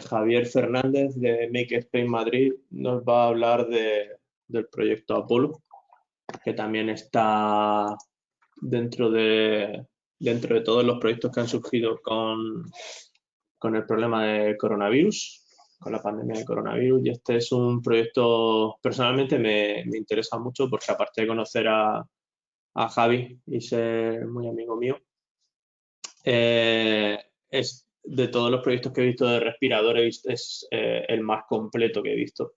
Javier Fernández de Makerspace Madrid nos va a hablar del proyecto Apolo, que también está dentro de todos los proyectos que han surgido con el problema del coronavirus, con la pandemia del coronavirus. Y este es un proyecto, personalmente me interesa mucho porque aparte de conocer a Javi y ser muy amigo mío, es de todos los proyectos que he visto de respiradores, es el más completo que he visto.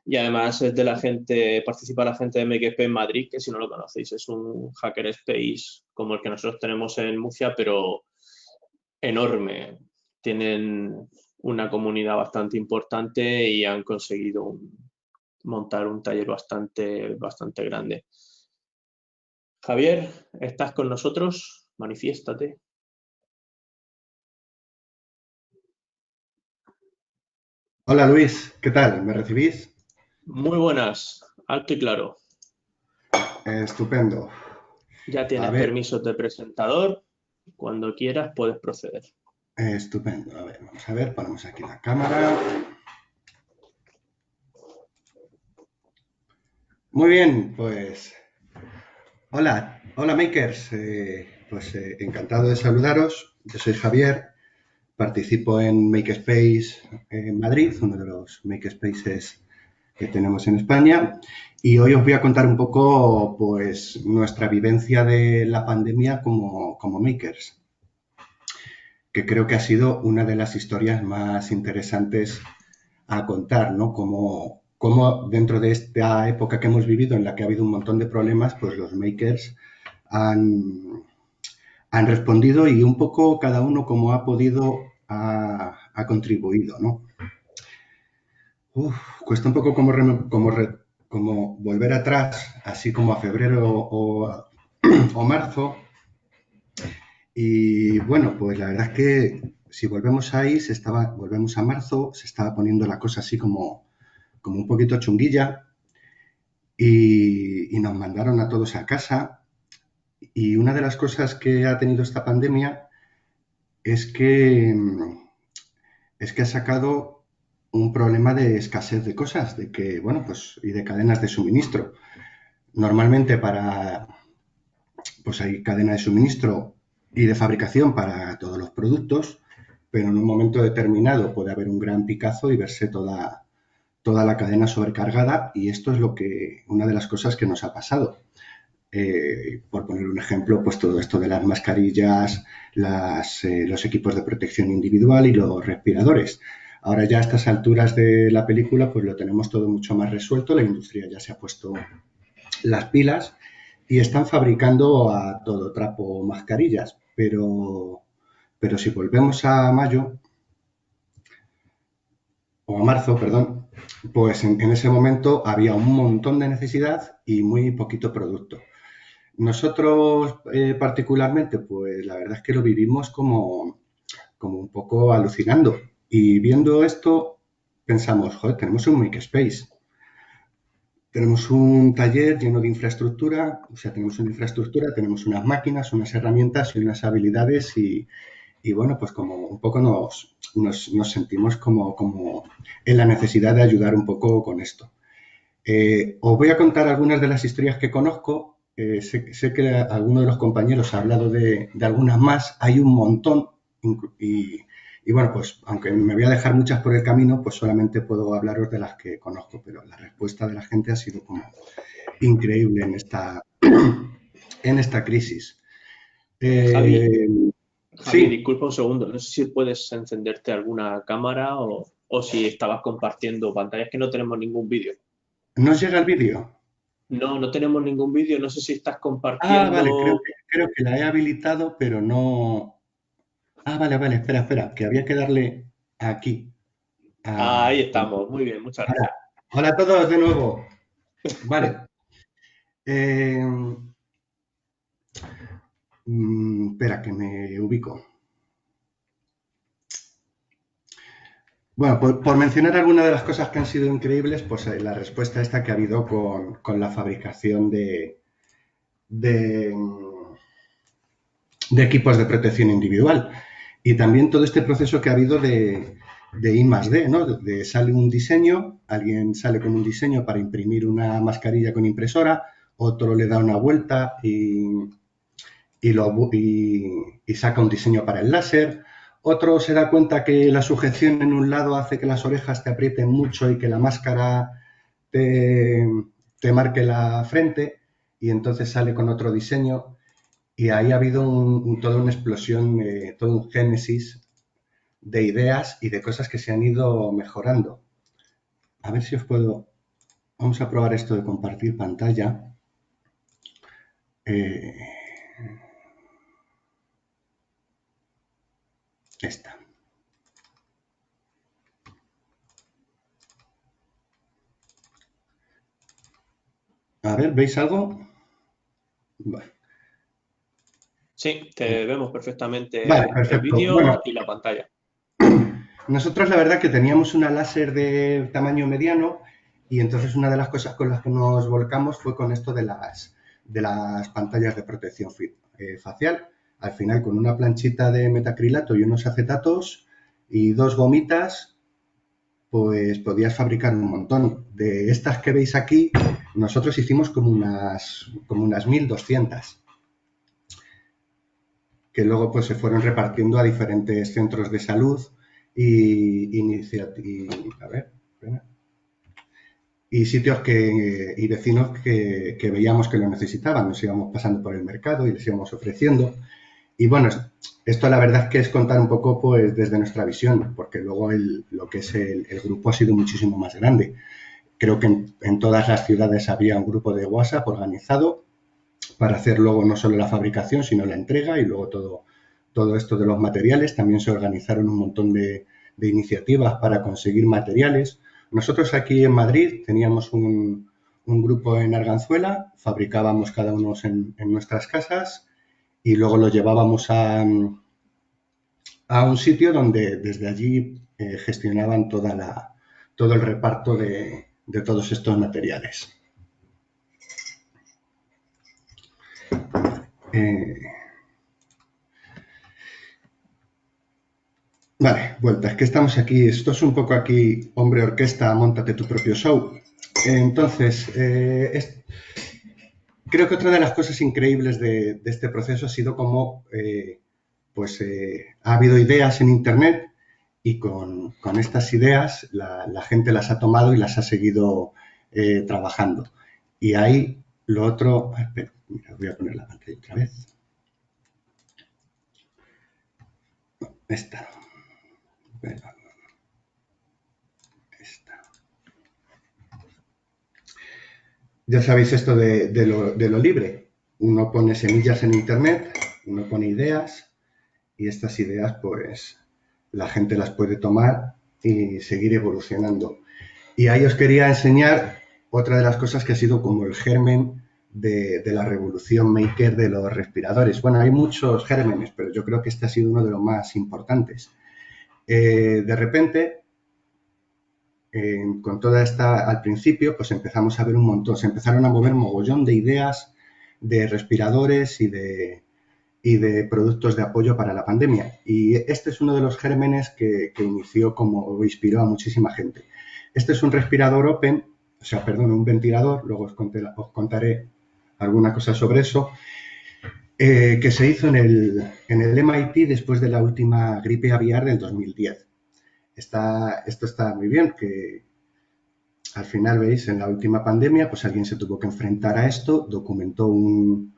Y además es de la gente, participa la gente de Makerspace Madrid, que si no lo conocéis es un hackerspace como el que nosotros tenemos en Murcia, pero enorme. Tienen una comunidad bastante importante y han conseguido montar un taller bastante grande. Javier, ¿estás con nosotros? Manifiéstate. Hola Luis, ¿qué tal? ¿Me recibís? Muy buenas, alto y claro. Estupendo. Ya A tienes ver, permisos de presentador. Cuando quieras puedes proceder. estupendo. A ver, vamos a ver, ponemos aquí la cámara. Muy bien, pues hola makers. Encantado de saludaros. Yo soy Javier, participo en Makerspace en Madrid, uno de los makerspaces que tenemos en España. Y hoy os voy a contar un poco, pues, nuestra vivencia de la pandemia como makers, que creo que ha sido una de las historias más interesantes a contar, ¿no? Cómo dentro de esta época que hemos vivido, en la que ha habido un montón de problemas, pues los makers han, han respondido y un poco cada uno como ha podido ha contribuido, ¿no? Uf, cuesta un poco como volver atrás, así como a febrero o marzo. Y bueno, pues la verdad es que si volvemos ahí, volvemos a marzo, se estaba poniendo la cosa así como un poquito chunguilla y nos mandaron a todos a casa. Y una de las cosas que ha tenido esta pandemia es que ha sacado un problema de escasez de cosas, de que, bueno, pues, y de cadenas de suministro. Normalmente pues hay cadena de suministro y de fabricación para todos los productos, pero en un momento determinado puede haber un gran picazo y verse toda la cadena sobrecargada, y esto es una de las cosas que nos ha pasado. Por poner un ejemplo, pues todo esto de las mascarillas, los equipos de protección individual y los respiradores. Ahora ya a estas alturas de la película pues lo tenemos todo mucho más resuelto, la industria ya se ha puesto las pilas y están fabricando a todo trapo mascarillas, pero si volvemos a mayo, o a marzo, perdón, pues en ese momento había un montón de necesidad y muy poquito producto. Nosotros particularmente, pues la verdad es que lo vivimos como un poco alucinando. Y viendo esto, pensamos, joder, tenemos un makerspace. Tenemos un taller lleno de infraestructura, o sea, tenemos una infraestructura, tenemos unas máquinas, unas herramientas y unas habilidades y bueno, pues como un poco nos sentimos como en la necesidad de ayudar un poco con esto. Os voy a contar algunas de las historias que conozco. Sé que alguno de los compañeros ha hablado de algunas más. Hay un montón y, y bueno, pues aunque me voy a dejar muchas por el camino, pues solamente puedo hablaros de las que conozco, pero la respuesta de la gente ha sido como increíble en esta crisis. Javi, Eh, Javi, sí, disculpa un segundo. No sé si puedes encenderte alguna cámara o si estabas compartiendo pantalla. Es que no tenemos ningún vídeo. ¿no os llega el vídeo? No tenemos ningún vídeo. No sé si estás Ah, vale, compartiendo. creo que la he habilitado, pero no. Ah, vale, espera, que había que darle aquí. Ah, ahí a- estamos. Muy bien, muchas Ahora, gracias. hola a todos de nuevo. Vale. Eh, espera, que me ubico. Bueno, por mencionar algunas de las cosas que han sido increíbles, pues la respuesta esta que ha habido con la fabricación de, de equipos de protección individual. Y también todo este proceso que ha habido de I+D, ¿no? Sale un diseño, alguien sale con un diseño para imprimir una mascarilla con impresora, otro le da una vuelta y saca un diseño para el láser, otro se da cuenta que la sujeción en un lado hace que las orejas te aprieten mucho y que la máscara te, te marque la frente y entonces sale con otro diseño y ahí ha habido toda una explosión, todo un génesis de ideas y de cosas que se han ido mejorando. A ver si os puedo... Vamos a probar esto de compartir pantalla. Esta. A ver, ¿veis algo? Vale. Sí, te vemos perfectamente Vale, el perfecto. vídeo Bueno, y la pantalla. nosotros la verdad que teníamos una láser de tamaño mediano y entonces una de las cosas con las que nos volcamos fue con esto de las pantallas de protección facial. Al final, con una planchita de metacrilato y unos acetatos y dos gomitas, pues podías fabricar un montón. De estas que veis aquí, nosotros hicimos como unas 1200, que luego pues se fueron repartiendo a diferentes centros de salud y sitios y vecinos que veíamos que lo necesitaban. Nos íbamos pasando por el mercado y les íbamos ofreciendo. Y bueno, esto la verdad es que es contar un poco pues desde nuestra visión, porque luego lo que es el grupo ha sido muchísimo más grande. Creo que en todas las ciudades había un grupo de WhatsApp organizado para hacer luego no solo la fabricación, sino la entrega y luego todo esto de los materiales. También se organizaron un montón de iniciativas para conseguir materiales. Nosotros aquí en Madrid teníamos un grupo en Arganzuela, fabricábamos cada uno en nuestras casas y luego lo llevábamos a un sitio donde desde allí gestionaban todo el reparto de todos estos materiales. Vale, vuelta, es que estamos aquí, esto es un poco aquí, hombre orquesta, móntate tu propio show. Entonces, creo que otra de las cosas increíbles de este proceso ha sido cómo ha habido ideas en Internet y con estas ideas la gente las ha tomado y las ha seguido trabajando. Y ahí lo otro... Espera, mira, voy a poner la pantalla otra vez. Esta. Ya sabéis esto de lo libre. Uno pone semillas en Internet, uno pone ideas y estas ideas pues la gente las puede tomar y seguir evolucionando. Y ahí os quería enseñar otra de las cosas que ha sido como el germen de la revolución maker de los respiradores. Bueno, hay muchos gérmenes, pero yo creo que este ha sido uno de los más importantes. De repente, con toda esta, al principio, pues empezamos a ver un montón, se empezaron a mover mogollón de ideas de respiradores y de productos de apoyo para la pandemia. Y este es uno de los gérmenes que inició o inspiró a muchísima gente. Este es un respirador open, un ventilador, luego os contaré alguna cosa sobre eso, que se hizo en el MIT después de la última gripe aviar del 2010. Esto está muy bien, que al final, veis, en la última pandemia, pues alguien se tuvo que enfrentar a esto, documentó un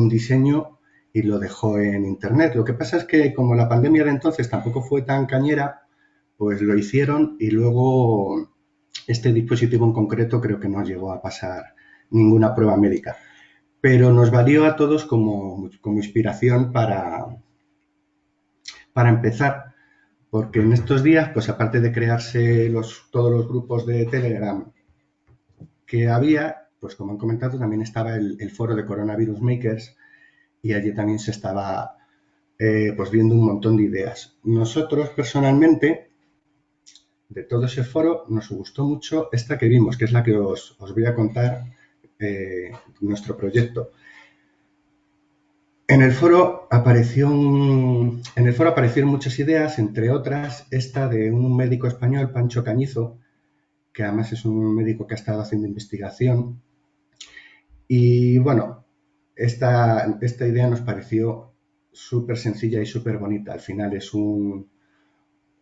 diseño y lo dejó en Internet. Lo que pasa es que como la pandemia de entonces tampoco fue tan cañera, pues lo hicieron y luego este dispositivo en concreto creo que no llegó a pasar ninguna prueba médica. Pero nos valió a todos como inspiración para empezar, porque en estos días, pues aparte de crearse todos los grupos de Telegram que había, pues como han comentado, también estaba el foro de Coronavirus Makers y allí también se estaba pues viendo un montón de ideas. Nosotros personalmente, de todo ese foro, nos gustó mucho esta que vimos, que es la que os voy a contar nuestro proyecto. En el foro aparecieron muchas ideas, entre otras esta de un médico español, Pancho Cañizo, que además es un médico que ha estado haciendo investigación. Y bueno, esta idea nos pareció súper sencilla y súper bonita. Al final es un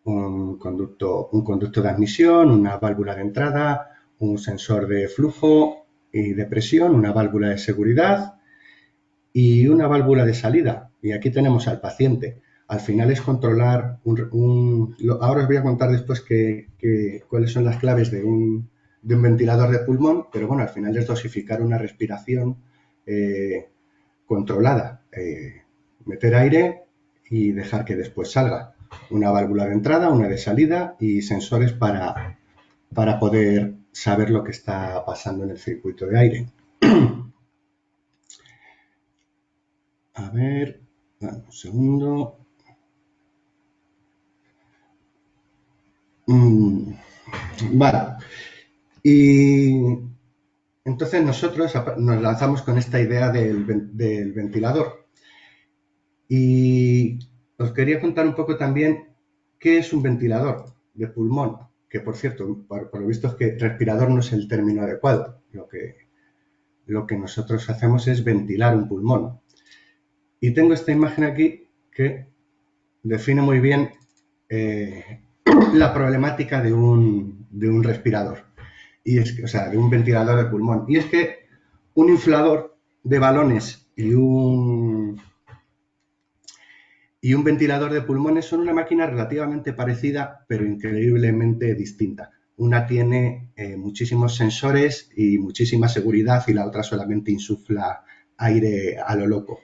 conducto de admisión, una válvula de entrada, un sensor de flujo y de presión, una válvula de seguridad y una válvula de salida. Y aquí tenemos al paciente. Al final es controlar ahora os voy a contar después cuáles son las claves de un ventilador de pulmón, pero bueno, al final es dosificar una respiración controlada. Meter aire y dejar que después salga. Una válvula de entrada, una de salida y sensores para poder saber lo que está pasando en el circuito de aire. A ver, un segundo. Vale. Y entonces nosotros nos lanzamos con esta idea del ventilador. Y os quería contar un poco también qué es un ventilador de pulmón, que por cierto, por lo visto es que respirador no es el término adecuado. Lo que nosotros hacemos es ventilar un pulmón. Y tengo esta imagen aquí que define muy bien la problemática de un respirador, o sea, de un ventilador de pulmón. Y es que un inflador de balones y un ventilador de pulmones son una máquina relativamente parecida, pero increíblemente distinta. Una tiene muchísimos sensores y muchísima seguridad y la otra solamente insufla aire a lo loco.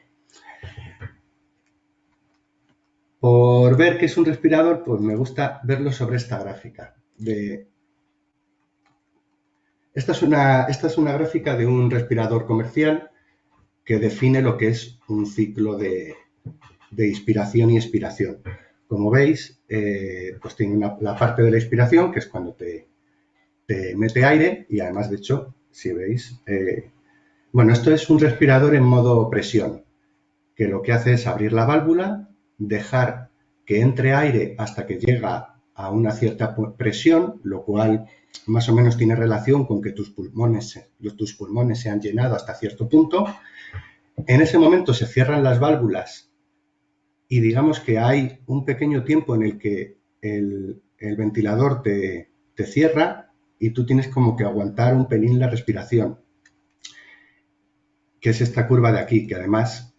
Por ver qué es un respirador, pues me gusta verlo sobre esta gráfica. Esta es una gráfica de un respirador comercial que define lo que es un ciclo de inspiración y expiración. Como veis, pues tiene la parte de la inspiración, que es cuando te mete aire, y además, de hecho, si veis, bueno, esto es un respirador en modo presión, que lo que hace es abrir la válvula, dejar que entre aire hasta que llega a una cierta presión, lo cual más o menos tiene relación con que tus pulmones se han llenado hasta cierto punto. En ese momento se cierran las válvulas y digamos que hay un pequeño tiempo en el que el ventilador te cierra y tú tienes como que aguantar un pelín la respiración, que es esta curva de aquí, que además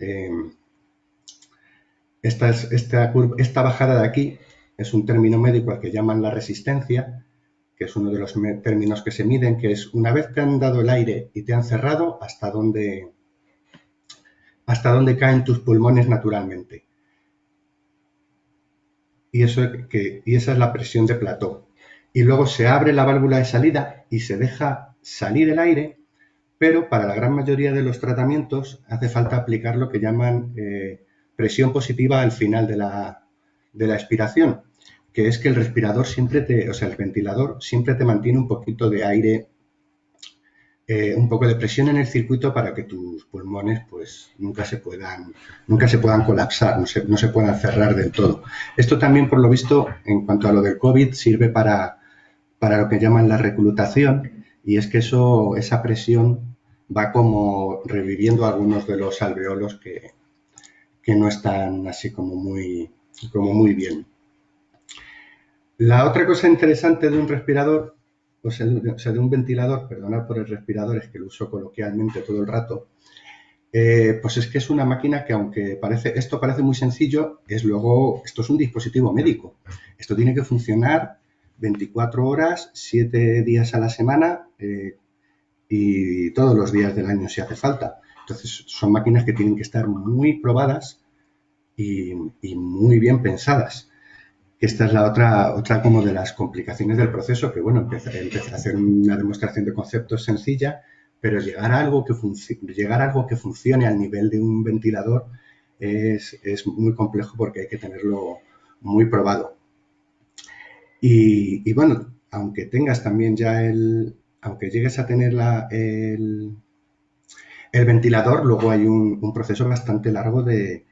esta bajada de aquí es un término médico al que llaman la resistencia, que es uno de los términos que se miden, que es una vez te han dado el aire y te han cerrado, hasta dónde caen tus pulmones naturalmente. Y esa es la presión de plató. Y luego se abre la válvula de salida y se deja salir el aire, pero para la gran mayoría de los tratamientos hace falta aplicar lo que llaman presión positiva al final de la expiración, que es que el ventilador siempre te mantiene un poquito de aire, un poco de presión en el circuito para que tus pulmones pues nunca se puedan colapsar, no se puedan cerrar del todo. Esto también, por lo visto, en cuanto a lo del COVID, sirve para lo que llaman la reclutación, y es que esa presión va como reviviendo algunos de los alveolos que no están así como muy bien. La otra cosa interesante de un respirador, o sea, de un ventilador, perdonad por el respirador, es que lo uso coloquialmente todo el rato, pues es que es una máquina que, aunque esto parece muy sencillo, esto es un dispositivo médico. Esto tiene que funcionar 24 horas, 7 días a la semana y todos los días del año si hace falta. Entonces son máquinas que tienen que estar muy probadas y muy bien pensadas. Esta es la otra como de las complicaciones del proceso, que bueno, empezar a hacer una demostración de conceptos sencilla, pero llegar a algo que funcione al nivel de un ventilador es muy complejo porque hay que tenerlo muy probado. Y bueno, aunque tengas también aunque llegues a tener el El ventilador, luego hay un proceso bastante largo de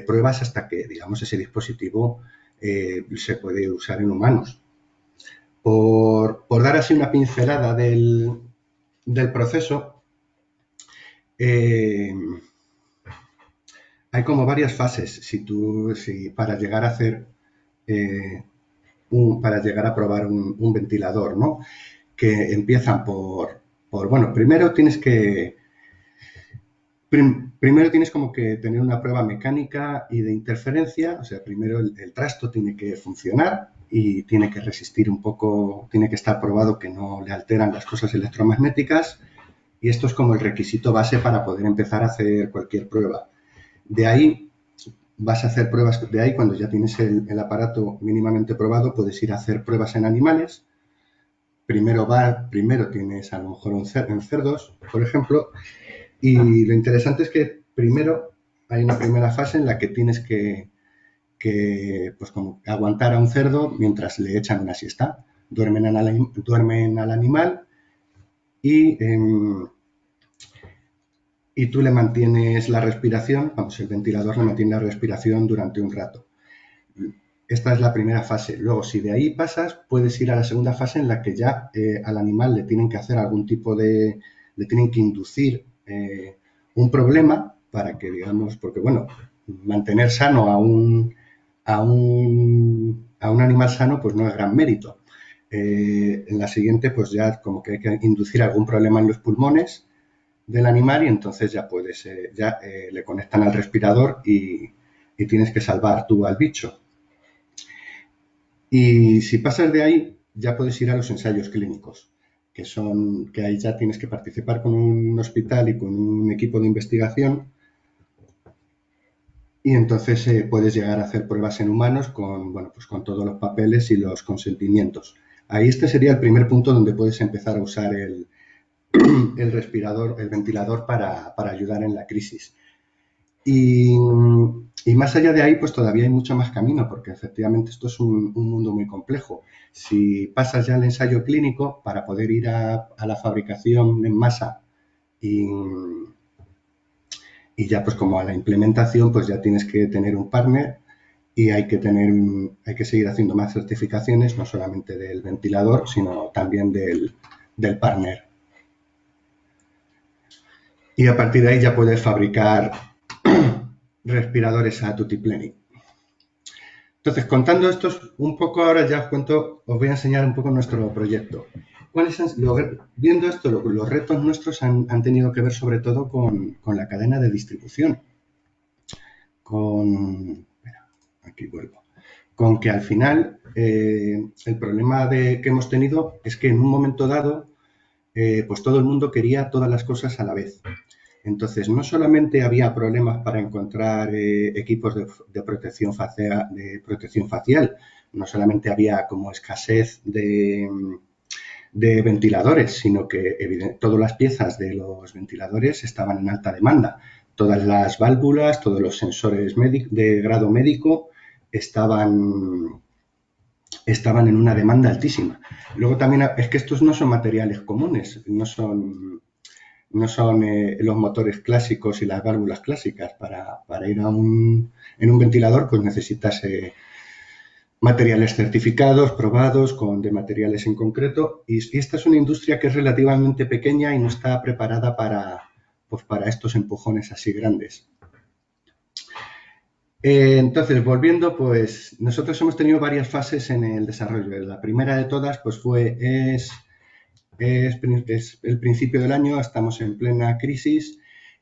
pruebas hasta que, digamos, ese dispositivo se puede usar en humanos. Por dar así una pincelada del proceso, eh, hay como varias fases si para llegar a hacer para llegar a probar un ventilador, ¿no? Que empiezan bueno, primero tienes como que tener una prueba mecánica y de interferencia, o sea, primero el trasto tiene que funcionar y tiene que resistir un poco, tiene que estar probado que no le alteran las cosas electromagnéticas, y esto es como el requisito base para poder empezar a hacer cualquier prueba. De ahí vas a hacer pruebas, de ahí cuando ya tienes el aparato mínimamente probado, puedes ir a hacer pruebas en animales. Primero tienes a lo mejor en cerdos, por ejemplo, y lo interesante es que primero hay una primera fase en la que tienes que pues como aguantar a un cerdo mientras le echan una siesta. Duermen al animal y, y tú le mantienes la respiración, vamos, el ventilador le mantiene la respiración durante un rato. Esta es la primera fase. Luego, si de ahí pasas, puedes ir a la segunda fase en la que ya al animal le tienen que hacer algún tipo le tienen que inducir un problema para que, digamos, porque bueno, mantener sano a un animal sano pues no es gran mérito. En la siguiente pues ya como que hay que inducir algún problema en los pulmones del animal y entonces ya le conectan al respirador y tienes que salvar tú al bicho. Y si pasas de ahí, ya puedes ir a los ensayos clínicos, que ahí ya tienes que participar con un hospital y con un equipo de investigación, y entonces puedes llegar a hacer pruebas en humanos bueno, pues con todos los papeles y los consentimientos. Ahí este sería el primer punto donde puedes empezar a usar el respirador, el ventilador para ayudar en la crisis. Y más allá de ahí, pues todavía hay mucho más camino, porque efectivamente esto es un mundo muy complejo. Si pasas ya al ensayo clínico, para poder ir a la fabricación en masa y, y ya pues como a la implementación, pues ya tienes que tener un partner y hay que seguir haciendo más certificaciones, no solamente del ventilador, sino también del partner. Y a partir de ahí ya puedes fabricar respiradores a tutipleni. Entonces, contando esto un poco, ahora ya os voy a enseñar un poco nuestro proyecto. Viendo esto, los retos nuestros han tenido que ver sobre todo con la cadena de distribución. Aquí vuelvo. Con que al final el problema que hemos tenido es que en un momento dado, pues todo el mundo quería todas las cosas a la vez. Entonces, no solamente había problemas para encontrar equipos de protección facial, no solamente había como escasez de ventiladores, sino que todas las piezas de los ventiladores estaban en alta demanda. Todas las válvulas, todos los sensores de grado médico estaban en una demanda altísima. Luego también es que estos no son materiales comunes, no son los motores clásicos y las válvulas clásicas. Para ir en un ventilador, pues necesitas materiales certificados, probados, de materiales en concreto. Y esta es una industria que es relativamente pequeña y no está preparada para estos empujones así grandes. Entonces, volviendo, pues nosotros hemos tenido varias fases en el desarrollo. La primera de todas, pues es el principio del año, estamos en plena crisis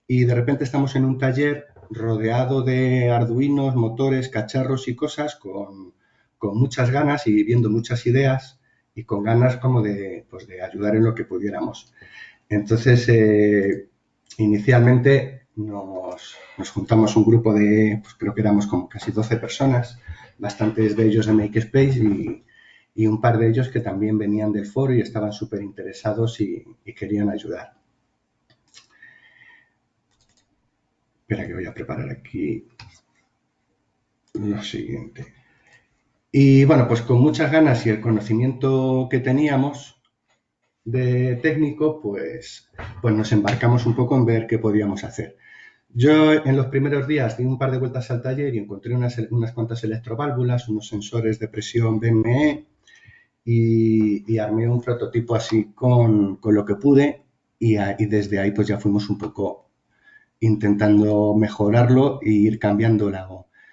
y de repente estamos en un taller rodeado de arduinos, motores, cacharros y cosas con muchas ganas y viendo muchas ideas y con ganas como de ayudar en lo que pudiéramos. Entonces, inicialmente nos juntamos un grupo de, pues creo que éramos como casi 12 personas, bastantes de ellos de Makespace y un par de ellos que también venían del foro y estaban súper interesados y querían ayudar. Espera que voy a preparar aquí lo siguiente. Y bueno, pues con muchas ganas y el conocimiento que teníamos, de técnico, pues nos embarcamos un poco en ver qué podíamos hacer. Yo en los primeros días di un par de vueltas al taller y encontré unas cuantas electroválvulas, unos sensores de presión BME y armé un prototipo así con lo que pude y desde ahí pues ya fuimos un poco intentando mejorarlo e ir cambiando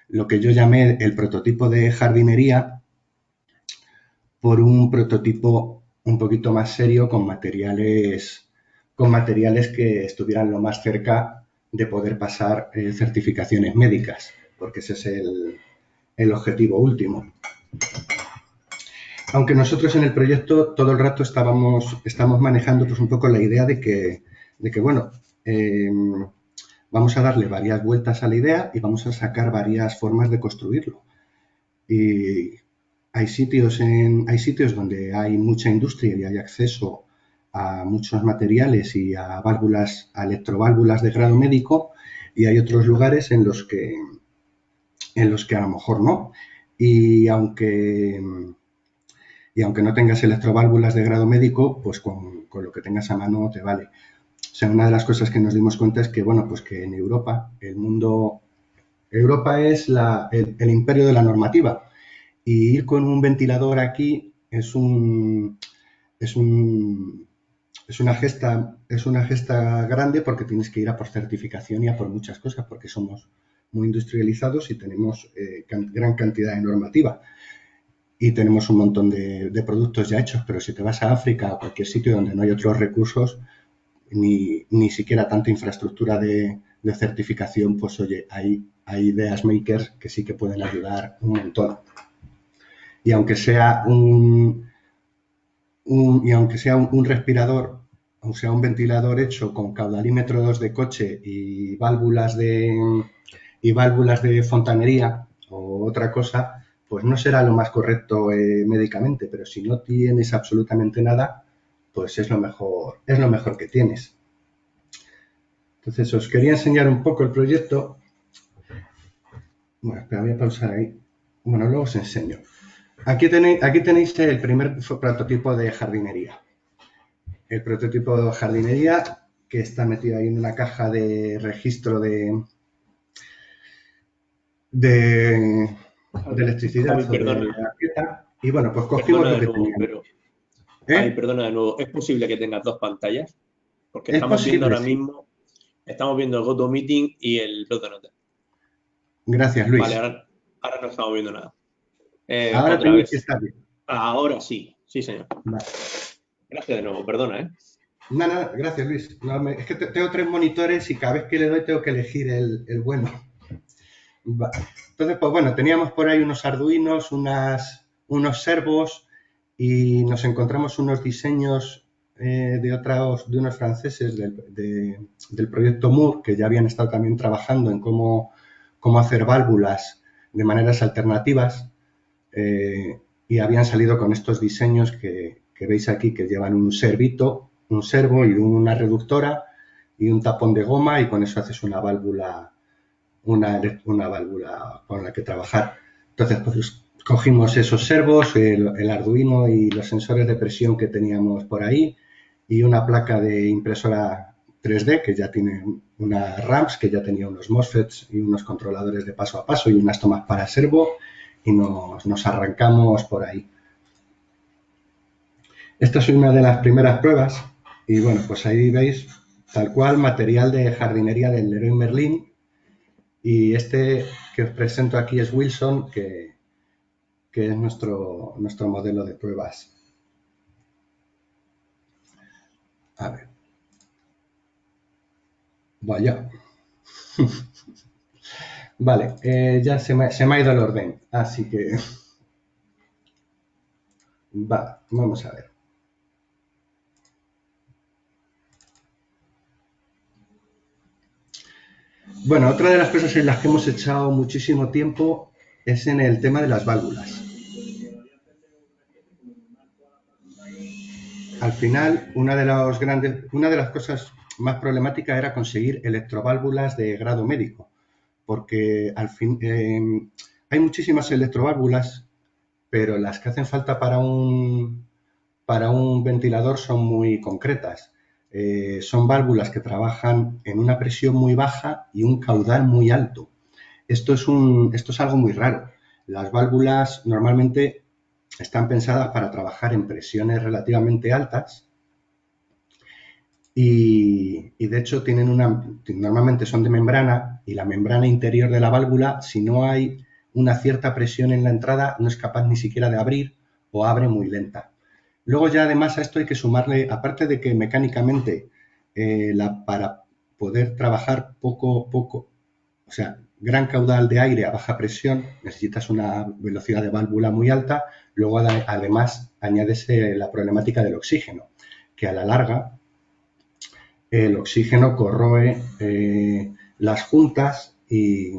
lo que yo llamé el prototipo de jardinería por un prototipo un poquito más serio con materiales que estuvieran lo más cerca de poder pasar certificaciones médicas, porque ese es el objetivo último. Aunque nosotros en el proyecto todo el rato estamos manejando pues un poco la idea de que bueno, vamos a darle varias vueltas a la idea y vamos a sacar varias formas de construirlo. Y hay sitios donde hay mucha industria y hay acceso a muchos materiales y a válvulas, a electroválvulas de grado médico, y hay otros lugares en los que a lo mejor no. Y aunque no tengas electroválvulas de grado médico, pues con lo que tengas a mano te vale. O sea, una de las cosas que nos dimos cuenta es que, bueno, pues que en Europa, Europa es el imperio de la normativa. Y ir con un ventilador aquí es una gesta grande, porque tienes que ir a por certificación y a por muchas cosas, porque somos muy industrializados y tenemos gran cantidad de normativa y tenemos un montón de productos ya hechos, pero si te vas a África o a cualquier sitio donde no hay otros recursos, ni siquiera tanta infraestructura de certificación, pues oye, hay ideas makers que sí que pueden ayudar un montón. Y aunque sea un respirador, o sea un ventilador hecho con caudalímetros de coche y válvulas de fontanería o otra cosa, pues no será lo más correcto médicamente, pero si no tienes absolutamente nada, pues es lo mejor que tienes. Entonces os quería enseñar un poco el proyecto. Bueno, espera, voy a pausar ahí. Bueno, luego os enseño. Aquí tenéis el primer prototipo de jardinería. El prototipo de jardinería que está metido ahí en una caja de registro de electricidad. Javi, perdona. Y bueno, pues cogimos lo que teníamos. Ay, perdona de nuevo. ¿Es posible que tengas dos pantallas? Porque Es estamos viendo posible, ahora sí. mismo, estamos viendo el GoToMeeting y el Blog de Notas. Gracias, Luis. Vale, ahora no estamos viendo nada. Ahora otra tenéis vez. que estar bien. Ahora sí, sí señor. Vale. Gracias de nuevo, perdona, ¿eh? Nada, gracias, Luis. No, es que tengo 3 monitores y cada vez que le doy tengo que elegir el bueno. Vale. Entonces, pues bueno, teníamos por ahí unos arduinos, unos servos, y nos encontramos unos diseños de unos franceses del proyecto Moore, que ya habían estado también trabajando en cómo hacer válvulas de maneras alternativas, y habían salido con estos diseños que veis aquí, que llevan un servo y una reductora y un tapón de goma, y con eso haces una válvula con la que trabajar. Entonces, pues cogimos esos servos, el Arduino y los sensores de presión que teníamos por ahí, y una placa de impresora 3D que ya tiene unas RAMs, que ya tenía unos MOSFETs y unos controladores de paso a paso y unas tomas para servo, y nos arrancamos por ahí. Esta es una de las primeras pruebas, y bueno, pues ahí veis tal cual material de jardinería del Leroy Merlin. Y este que os presento aquí es Wilson, que es nuestro modelo de pruebas. A ver. Vaya. Vale, ya se me ha ido el orden, así que... Vale, vamos a ver. Bueno, otra de las cosas en las que hemos echado muchísimo tiempo es en el tema de las válvulas. Al final, una de las cosas más problemáticas era conseguir electroválvulas de grado médico, porque al fin hay muchísimas electroválvulas, pero las que hacen falta para un para un ventilador son muy concretas. Son válvulas que trabajan en una presión muy baja y un caudal muy alto. Esto es algo muy raro. Las válvulas normalmente están pensadas para trabajar en presiones relativamente altas y de hecho normalmente son de membrana, y la membrana interior de la válvula, si no hay una cierta presión en la entrada, no es capaz ni siquiera de abrir o abre muy lenta. Luego ya además a esto hay que sumarle, aparte de que mecánicamente para poder trabajar o sea, gran caudal de aire a baja presión, necesitas una velocidad de válvula muy alta. Luego además añádese la problemática del oxígeno, que a la larga el oxígeno corroe las juntas y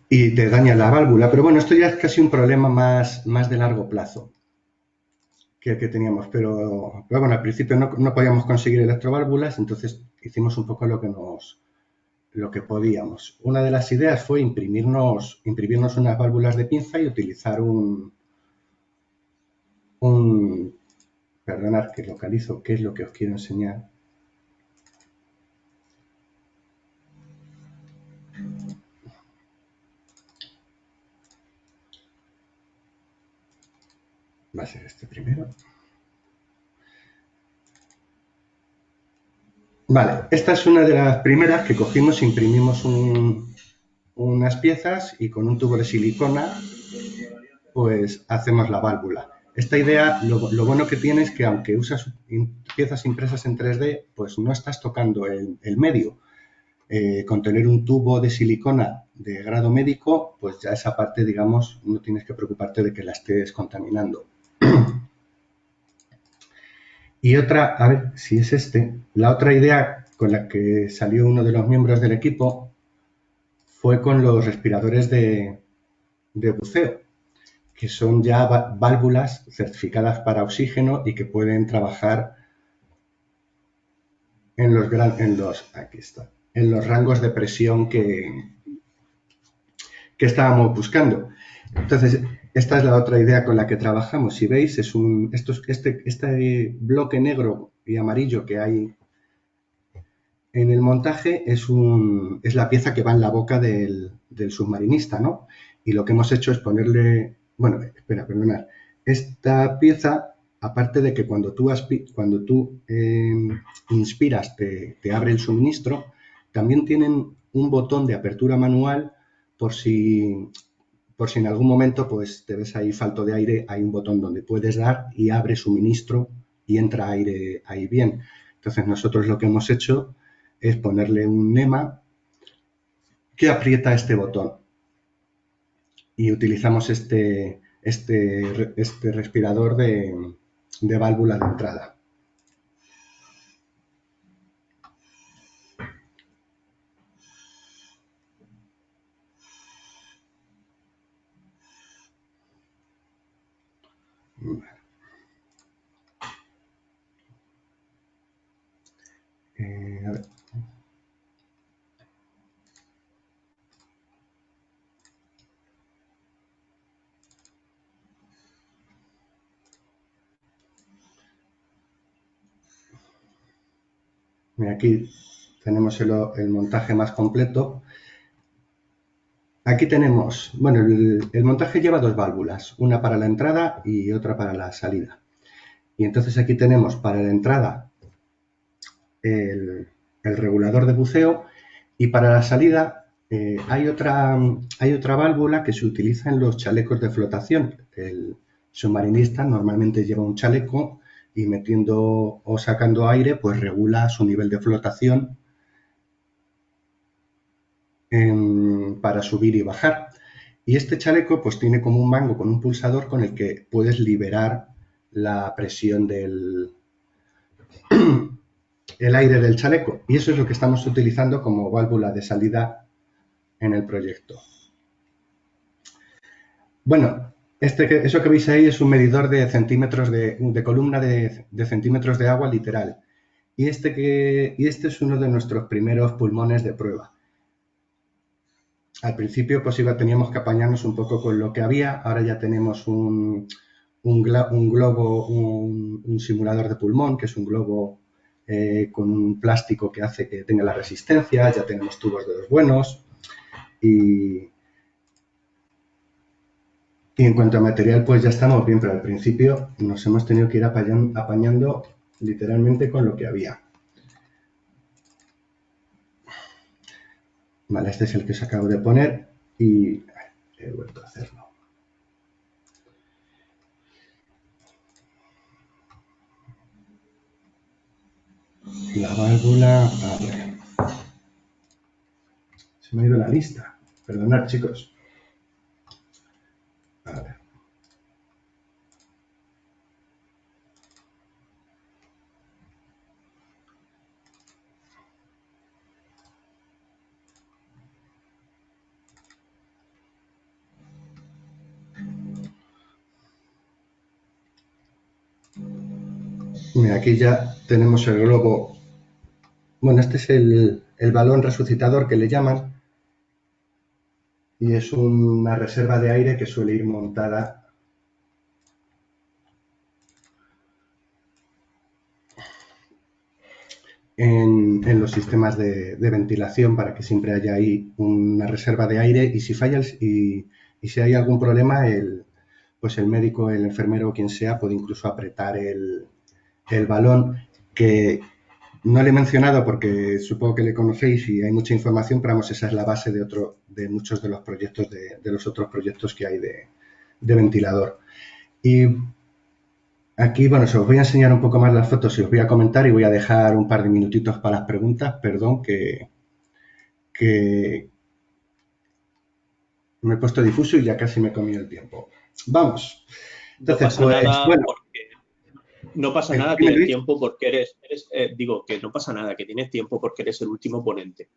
te daña la válvula. Pero bueno, esto ya es casi un problema más de largo plazo que el que teníamos. Pero bueno, al principio no podíamos conseguir electroválvulas, entonces hicimos un poco lo que podíamos. Una de las ideas fue imprimirnos unas válvulas de pinza y utilizar perdonad que localizo qué es lo que os quiero enseñar. Va a ser este primero. Vale, esta es una de las primeras que cogimos, imprimimos unas piezas y con un tubo de silicona pues hacemos la válvula. Esta idea, lo bueno que tiene es que aunque usas piezas impresas en 3D, pues no estás tocando el medio. Con tener un tubo de silicona de grado médico, pues ya esa parte, digamos, no tienes que preocuparte de que la estés contaminando. Y otra, a ver si es la otra idea con la que salió uno de los miembros del equipo fue con los respiradores de buceo, que son ya válvulas certificadas para oxígeno y que pueden trabajar en los rangos de presión que estábamos buscando. Entonces, esta es la otra idea con la que trabajamos. Si veis, este bloque negro y amarillo que hay en el montaje es la pieza que va en la boca del submarinista, ¿no? Y lo que hemos hecho es ponerle... Bueno, espera, perdonad. Esta pieza, aparte de que cuando tú inspiras te abre el suministro, también tienen un botón de apertura manual por si en algún momento pues te ves ahí falto de aire, hay un botón donde puedes dar y abre suministro y entra aire ahí bien. Entonces nosotros lo que hemos hecho es ponerle un NEMA que aprieta este botón y utilizamos este respirador de válvula de entrada. A ver. Mira, aquí tenemos el montaje más completo. Aquí tenemos, bueno, el montaje lleva dos válvulas, una para la entrada y otra para la salida. Y entonces aquí tenemos para la entrada el regulador de buceo y para la salida hay otra válvula que se utiliza en los chalecos de flotación. El submarinista normalmente lleva un chaleco y metiendo o sacando aire pues regula su nivel de flotación para subir y bajar. Y este chaleco pues tiene como un mango con un pulsador con el que puedes liberar la presión del el aire del chaleco. Y eso es lo que estamos utilizando como válvula de salida en el proyecto. Bueno, eso que veis ahí es un medidor de centímetros de columna de centímetros de agua literal. Y este es uno de nuestros primeros pulmones de prueba. Al principio pues teníamos que apañarnos un poco con lo que había, ahora ya tenemos un un globo, un simulador de pulmón, que es un globo con un plástico que hace que tenga la resistencia, ya tenemos tubos de los buenos y, y en cuanto a material pues ya estamos bien, pero al principio nos hemos tenido que ir apañando literalmente con lo que había. Vale, este es el que os acabo de poner y he vuelto a hacerlo. La válvula, a ver, se me ha ido la lista. Perdonad, chicos. A ver. Mira, aquí ya tenemos el globo. Bueno, este es el balón resucitador que le llaman y es una reserva de aire que suele ir montada en los sistemas de ventilación para que siempre haya ahí una reserva de aire y si falla y si hay algún problema, pues el médico, el enfermero o quien sea puede incluso apretar el balón que no le he mencionado porque supongo que le conocéis y hay mucha información, pero vamos, esa es la base de muchos de los proyectos, de los otros proyectos que hay de ventilador. Y aquí, bueno, os voy a enseñar un poco más las fotos y os voy a comentar y voy a dejar un par de minutitos para las preguntas. Perdón que me he puesto difuso y ya casi me comí el tiempo. Vamos. No Entonces, pasa pues, nada bueno, porque no pasa nada, dime, tienes Luis. tiempo porque digo que no pasa nada, que tienes tiempo porque eres el último ponente.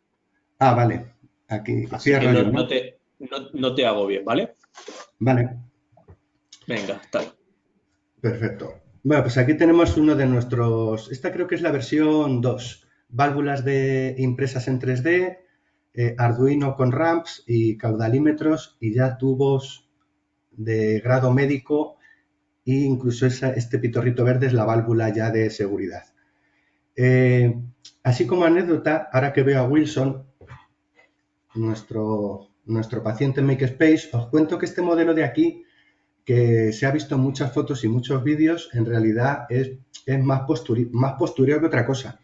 Ah, vale. Aquí Así que cierro yo, ¿no? no te hago bien, ¿vale? Vale. Venga, está ahí. Perfecto. Bueno, pues aquí tenemos uno de nuestros, esta creo que es la versión 2, válvulas de impresas en 3D, Arduino con ramps y caudalímetros y ya tubos de grado médico e incluso este pitorrito verde es la válvula ya de seguridad. Eh, Así como anécdota, ahora que veo a Wilson, nuestro paciente en MakeSpace, os cuento que este modelo de aquí que se ha visto en muchas fotos y muchos vídeos, en realidad es más postureo que otra cosa.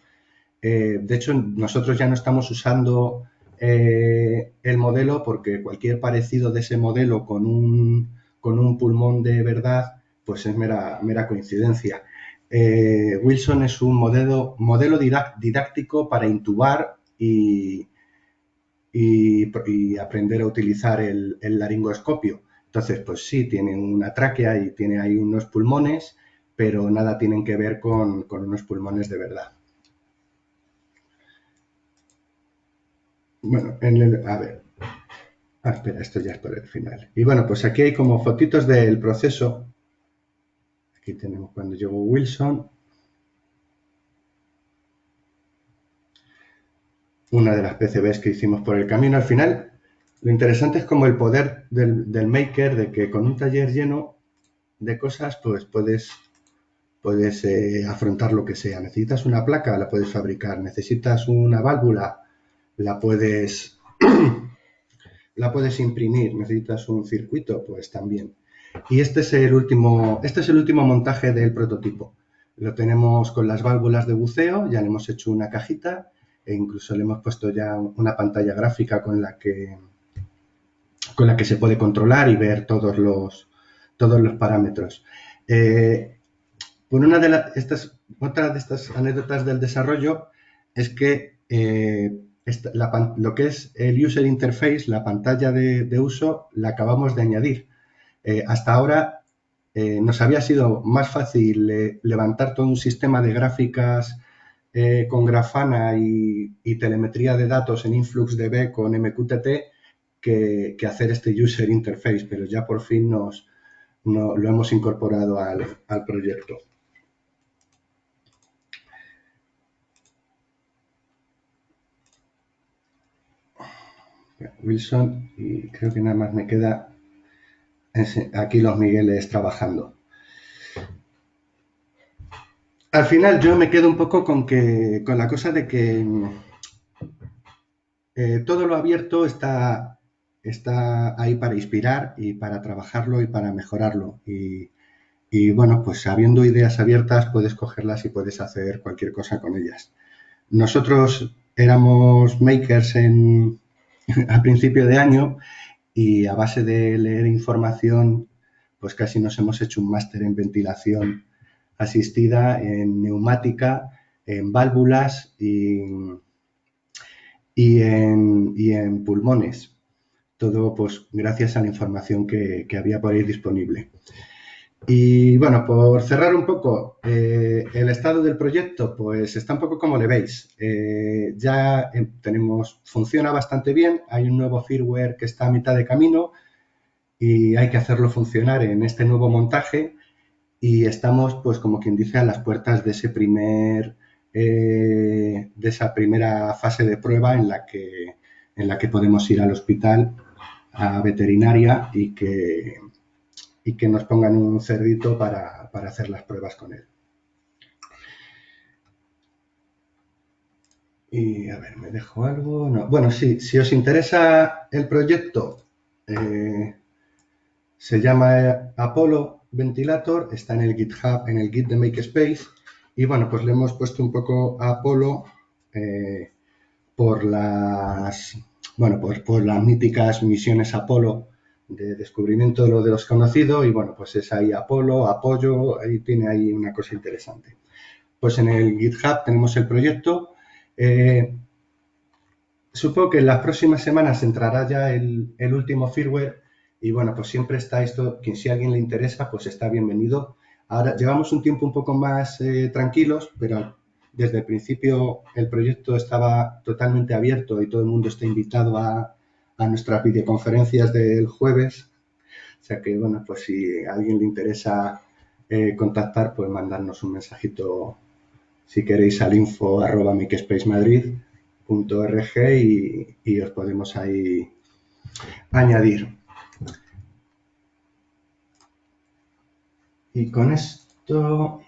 De hecho, nosotros ya no estamos usando el modelo porque cualquier parecido de ese modelo con un pulmón de verdad, pues es mera coincidencia. Wilson es un modelo didáctico para intubar y aprender a utilizar el laringoscopio. Entonces, pues sí, tiene una tráquea y tiene ahí unos pulmones, pero nada tienen que ver con unos pulmones de verdad. Bueno, a ver, espera, esto ya es por el final. Y bueno, pues aquí hay como fotitos del proceso. Aquí tenemos cuando llegó Wilson. Una de las PCBs que hicimos por el camino. Al final, lo interesante es como el poder del maker, de que con un taller lleno de cosas, pues puedes afrontar lo que sea. Necesitas una placa, la puedes fabricar. Necesitas una válvula, la puedes, la puedes imprimir. Necesitas un circuito, pues también. Y este es el último montaje del prototipo. Lo tenemos con las válvulas de buceo, ya le hemos hecho una cajita e incluso le hemos puesto ya una pantalla gráfica con la que se puede controlar y ver todos los parámetros. Por otra de estas anécdotas del desarrollo es que lo que es el user interface, la pantalla de uso, la acabamos de añadir. Hasta ahora nos había sido más fácil levantar todo un sistema de gráficas con Grafana y telemetría de datos en InfluxDB con MQTT que hacer este user interface, pero ya por fin lo hemos incorporado al proyecto. Wilson y creo que nada más me queda aquí los Migueles trabajando. Al final yo me quedo un poco con la cosa de que todo lo abierto está ahí para inspirar y para trabajarlo y para mejorarlo. Y bueno, pues habiendo ideas abiertas puedes cogerlas y puedes hacer cualquier cosa con ellas. Nosotros éramos makers a principio de año y a base de leer información, pues casi nos hemos hecho un máster en ventilación asistida, en neumática, en válvulas y en pulmones. Todo pues gracias a la información que había por ahí disponible. Y bueno, por cerrar un poco, el estado del proyecto, pues está un poco como le veis. Ya funciona bastante bien, hay un nuevo firmware que está a mitad de camino y hay que hacerlo funcionar en este nuevo montaje y estamos, pues como quien dice, a las puertas de esa primera fase de prueba en la que podemos ir al hospital, a veterinaria y que nos pongan un cerdito para hacer las pruebas con él. Y a ver, ¿me dejo algo? No. Bueno, sí, si os interesa el proyecto, se llama Apollo Ventilator, está en el GitHub, en el Git de MakeSpace. Y bueno, pues le hemos puesto un poco a Apollo eh, por las, bueno, por las míticas misiones Apolo de descubrimiento de lo de los conocidos. Y bueno, pues es ahí Apolo, apoyo, ahí tiene ahí una cosa interesante. Pues en el GitHub tenemos el proyecto. Eh, Supongo que en las próximas semanas entrará ya el último firmware y bueno, pues siempre está esto, que si a alguien le interesa, pues está bienvenido. Ahora llevamos un tiempo un poco más tranquilos, pero desde el principio el proyecto estaba totalmente abierto y todo el mundo está invitado a nuestras videoconferencias del jueves. O sea que bueno, pues si a alguien le interesa contactar, pues mandarnos un mensajito si queréis al info@makespacemadrid.org y os podemos ahí añadir. Y con esto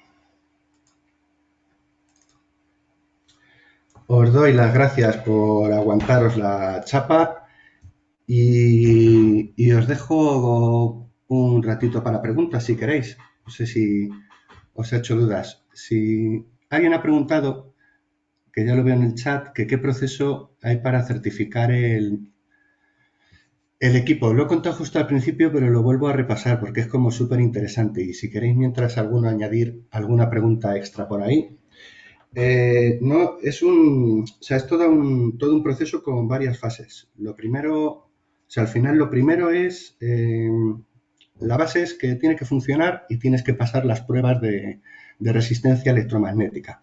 os doy las gracias por aguantaros la chapa y os dejo un ratito para preguntas si queréis. No sé si os he hecho dudas. Si alguien ha preguntado, que ya lo veo en el chat, que qué proceso hay para certificar el equipo. Lo he contado justo al principio, pero lo vuelvo a repasar porque es como súper interesante. Y si queréis, mientras alguno añadir alguna pregunta extra por ahí. No, o sea, es todo un proceso con varias fases. Lo primero, o sea, al final lo primero es, la base es que tiene que funcionar y tienes que pasar las pruebas de resistencia electromagnética.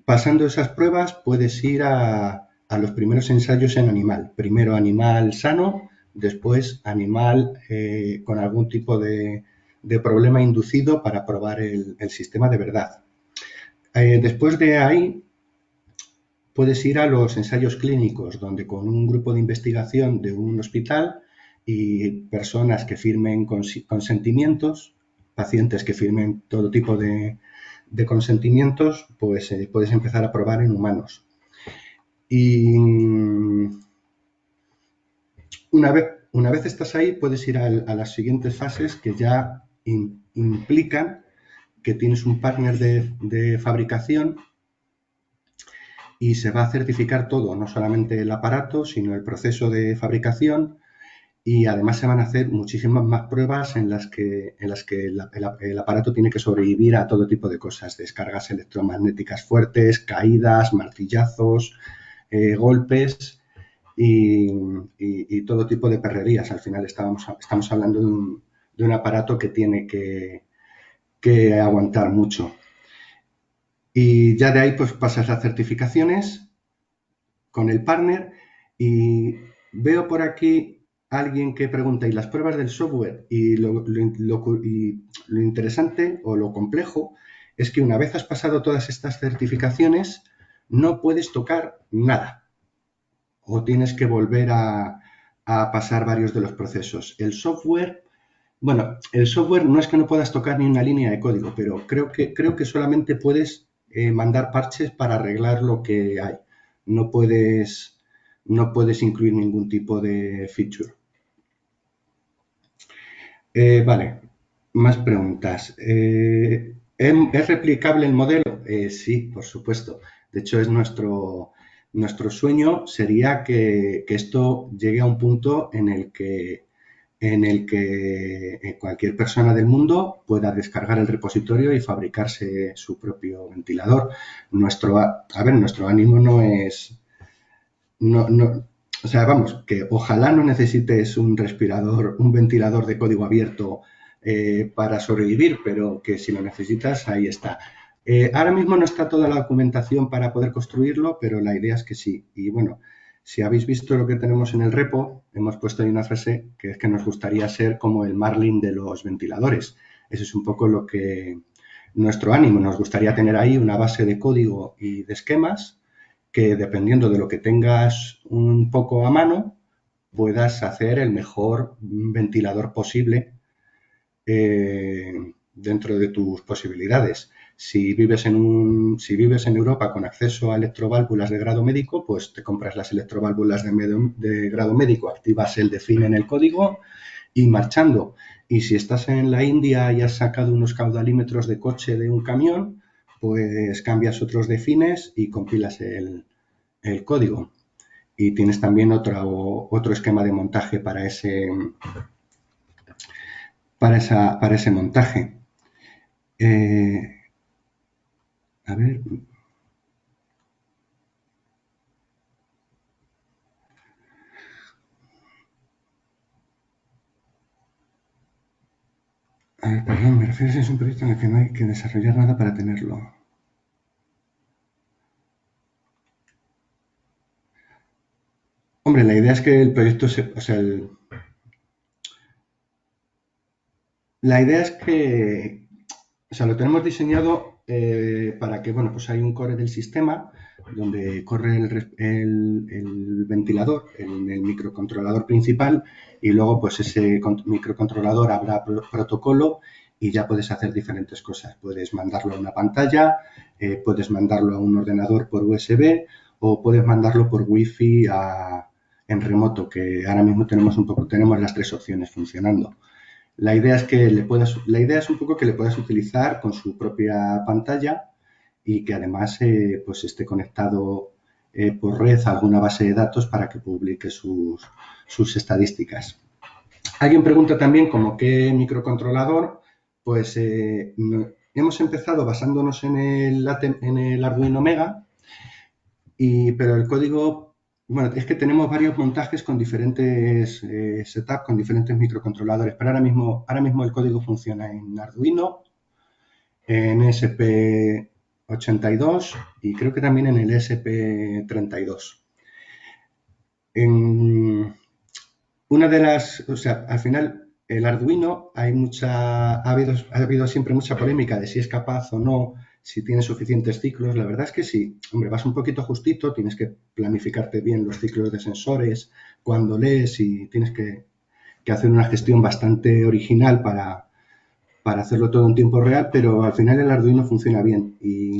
Pasando esas pruebas puedes ir a los primeros ensayos en animal. Primero animal sano, después animal con algún tipo de problema inducido para probar el sistema de verdad. Después de ahí puedes ir a los ensayos clínicos, donde con un grupo de investigación de un hospital y personas que firmen consentimientos, pacientes que firmen todo tipo de consentimientos, pues puedes empezar a probar en humanos. Y una vez estás ahí, puedes ir a las siguientes fases que ya implican que tienes un partner de fabricación y se va a certificar todo, no solamente el aparato, sino el proceso de fabricación. Y además se van a hacer muchísimas más pruebas en las que el aparato tiene que sobrevivir a todo tipo de cosas, descargas electromagnéticas fuertes, caídas, martillazos, golpes y todo tipo de perrerías. Al final estamos hablando de un aparato que tiene que aguantar mucho. Y ya de ahí pues pasas a certificaciones con el partner y veo por aquí alguien que pregunta, ¿y las pruebas del software? Y lo interesante o lo complejo es que una vez has pasado todas estas certificaciones, no puedes tocar nada o tienes que volver a pasar varios de los procesos. El software Bueno, el software no es que no puedas tocar ni una línea de código, pero creo que solamente puedes mandar parches para arreglar lo que hay. No puedes, no puedes incluir ningún tipo de feature. Vale, más preguntas. ¿Es replicable el modelo? Sí, por supuesto. De hecho, es nuestro sueño sería que esto llegue a un punto en el que cualquier persona del mundo pueda descargar el repositorio y fabricarse su propio ventilador. Nuestro ánimo no es, no, o sea, vamos, que ojalá no necesites un ventilador de código abierto para sobrevivir, pero que si lo necesitas, ahí está. Ahora mismo no está toda la documentación para poder construirlo, pero la idea es que sí. Y bueno, si habéis visto lo que tenemos en el repo, hemos puesto ahí una frase que es que nos gustaría ser como el Marlin de los ventiladores. Eso es un poco lo que nuestro ánimo. Nos gustaría tener ahí una base de código y de esquemas que dependiendo de lo que tengas un poco a mano, puedas hacer el mejor ventilador posible dentro de tus posibilidades. Si vives en Europa con acceso a electroválvulas de grado médico, pues te compras las electroválvulas de grado médico, activas el define en el código y marchando. Y si estás en la India y has sacado unos caudalímetros de coche de un camión, pues cambias otros defines y compilas el código. Y tienes también otro esquema de montaje para ese montaje. A ver. Perdón, me refiero a si es un proyecto en el que no hay que desarrollar nada para tenerlo. Hombre, la idea es que el proyecto la idea es que, lo tenemos diseñado para que, bueno, pues hay un core del sistema donde corre el ventilador en el microcontrolador principal y luego, pues ese microcontrolador habrá protocolo y ya puedes hacer diferentes cosas. Puedes mandarlo a una pantalla, puedes mandarlo a un ordenador por USB o puedes mandarlo por Wi-Fi en remoto, que ahora mismo tenemos las tres opciones funcionando. La idea es un poco que le puedas utilizar con su propia pantalla y que además pues esté conectado por red a alguna base de datos para que publique sus estadísticas. Alguien pregunta también como qué microcontrolador, pues hemos empezado basándonos en el Arduino Mega, pero el código, bueno, es que tenemos varios montajes con diferentes setups, con diferentes microcontroladores, pero ahora mismo el código funciona en Arduino, en ESP82 y creo que también en el ESP32. Al final, el Arduino ha habido siempre mucha polémica de si es capaz o no, si tiene suficientes ciclos. La verdad es que sí, hombre, vas un poquito justito, tienes que planificarte bien los ciclos de sensores, cuando lees y tienes que hacer una gestión bastante original para hacerlo todo en tiempo real, pero al final el Arduino funciona bien y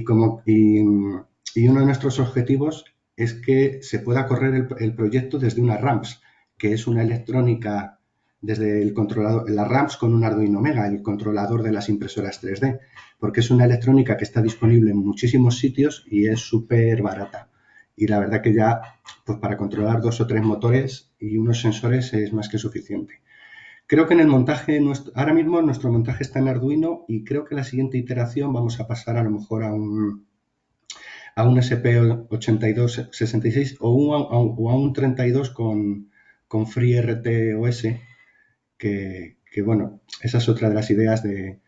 uno de nuestros objetivos es que se pueda correr el proyecto desde una RAMPS, que es una electrónica desde el controlador, la RAMPS con un Arduino Mega, el controlador de las impresoras 3D, porque es una electrónica que está disponible en muchísimos sitios y es súper barata. Y la verdad que ya, pues para controlar 2 o 3 motores y unos sensores es más que suficiente. Creo que en el montaje, ahora mismo nuestro montaje está en Arduino y creo que la siguiente iteración vamos a pasar a lo mejor a un SP8266 o a un 32 con FreeRTOS, que bueno, esa es otra de las ideas de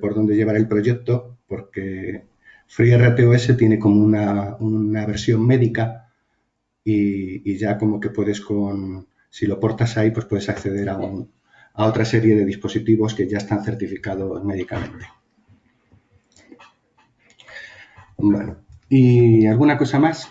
por dónde llevar el proyecto, porque FreeRTOS tiene como una versión médica y ya como que si lo portas ahí, pues puedes acceder a otra serie de dispositivos que ya están certificados médicamente. Bueno, ¿y alguna cosa más?